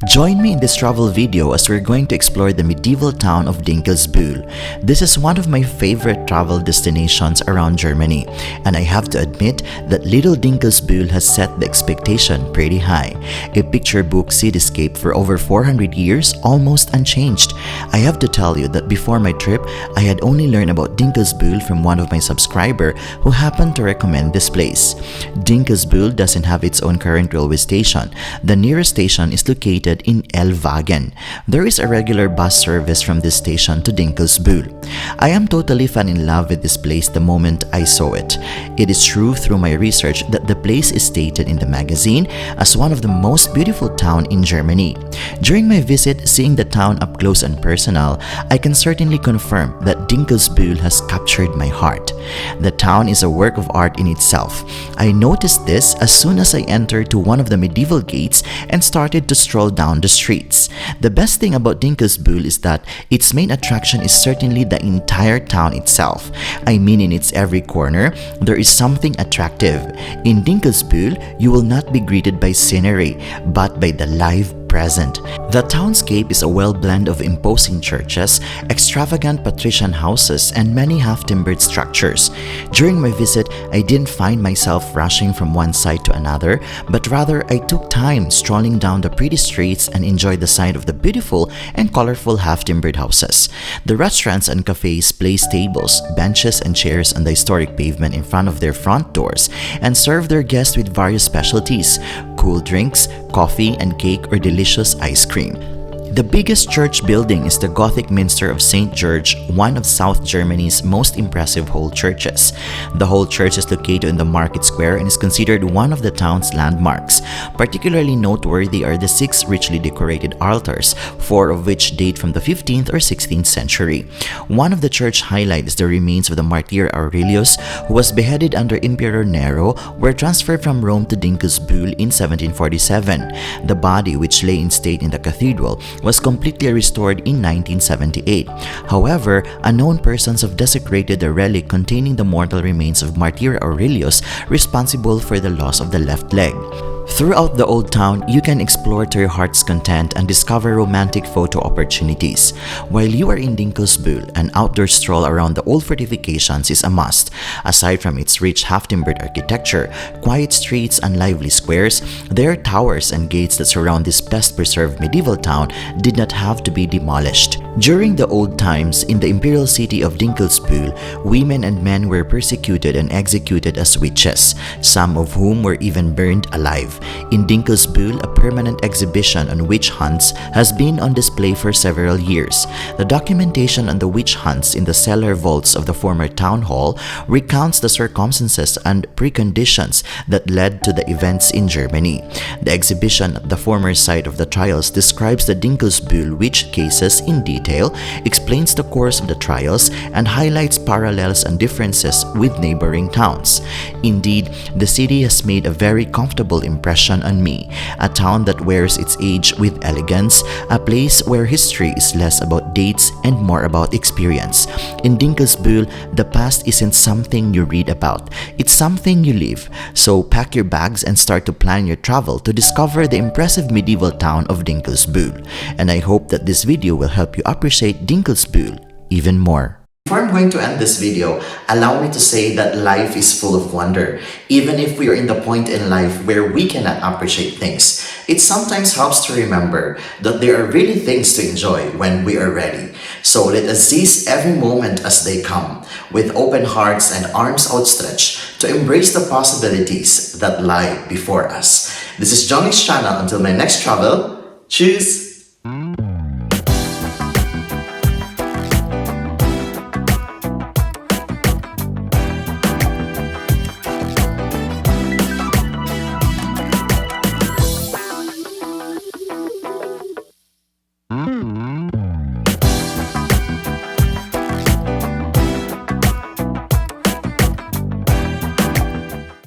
Join me in this travel video as we're going to explore the medieval town of Dinkelsbühl. This is one of my favorite travel destinations around Germany, and I have to admit that little Dinkelsbühl has set the expectation pretty high. A picture book cityscape for over 400 years, almost unchanged. I have to tell you that before my trip, I had only learned about Dinkelsbühl from one of my subscribers who happened to recommend this place. Dinkelsbühl doesn't have its own current railway station. The nearest station is located in Elvagen. There is a regular bus service from this station to Dinkelsbühl. I am totally fell in love with this place the moment I saw it. It is true through my research that the place is stated in the magazine as one of the most beautiful town in Germany. During my visit, seeing the town up close and personal, I can certainly confirm that Dinkelsbühl has captured my heart. The town is a work of art in itself. I noticed this as soon as I entered to one of the medieval gates and started to stroll down the streets. The best thing about Dinkelsbühl is that its main attraction is certainly the entire town itself. I mean, in its every corner, there is something attractive. In Dinkelsbühl, you will not be greeted by scenery, but by the live present. The townscape is a well blend of imposing churches, extravagant patrician houses, and many half-timbered structures. During my visit, I didn't find myself rushing from one side to another, but rather I took time strolling down the pretty streets and enjoyed the sight of the beautiful and colorful half-timbered houses. The restaurants and cafes place tables, benches, and chairs on the historic pavement in front of their front doors and serve their guests with various specialties, cool drinks, coffee, and cake or delicious ice cream. The biggest church building is the Gothic Minster of St. George, one of South Germany's most impressive whole churches. The whole church is located in the market square and is considered one of the town's landmarks. Particularly noteworthy are the 6 richly decorated altars, 4 of which date from the 15th or 16th century. One of the church highlights is the remains of the martyr Aurelius, who was beheaded under Emperor Nero, were transferred from Rome to Dinkelsbühl in 1747. The body, which lay in state in the cathedral, was completely restored in 1978. However, unknown persons have desecrated the relic containing the mortal remains of Martyr Aurelius, responsible for the loss of the left leg. Throughout the old town, you can explore to your heart's content and discover romantic photo opportunities. While you are in Dinkelsbühl, an outdoor stroll around the old fortifications is a must. Aside from its rich half-timbered architecture, quiet streets, and lively squares, their towers and gates that surround this best-preserved medieval town did not have to be demolished. During the old times, in the imperial city of Dinkelsbühl, women and men were persecuted and executed as witches, some of whom were even burned alive. In Dinkelsbühl, a permanent exhibition on witch hunts has been on display for several years. The documentation on the witch hunts in the cellar vaults of the former town hall recounts the circumstances and preconditions that led to the events in Germany. The exhibition at the former site of the trials describes the Dinkelsbühl witch cases in detail, explains the course of the trials, and highlights parallels and differences with neighboring towns. Indeed, the city has made a very comfortable impression on me, a town that wears its age with elegance, a place where history is less about dates and more about experience. In Dinkelsbühl, the past isn't something you read about, it's something you live. So pack your bags and start to plan your travel to discover the impressive medieval town of Dinkelsbühl. And I hope that this video will help you appreciate Dinkelsbühl even more. Before I'm going to end this video, allow me to say that life is full of wonder. Even if we are in the point in life where we cannot appreciate things, it sometimes helps to remember that there are really things to enjoy when we are ready. So let us seize every moment as they come, with open hearts and arms outstretched to embrace the possibilities that lie before us. This is Jhongix channel. Until my next travel, choose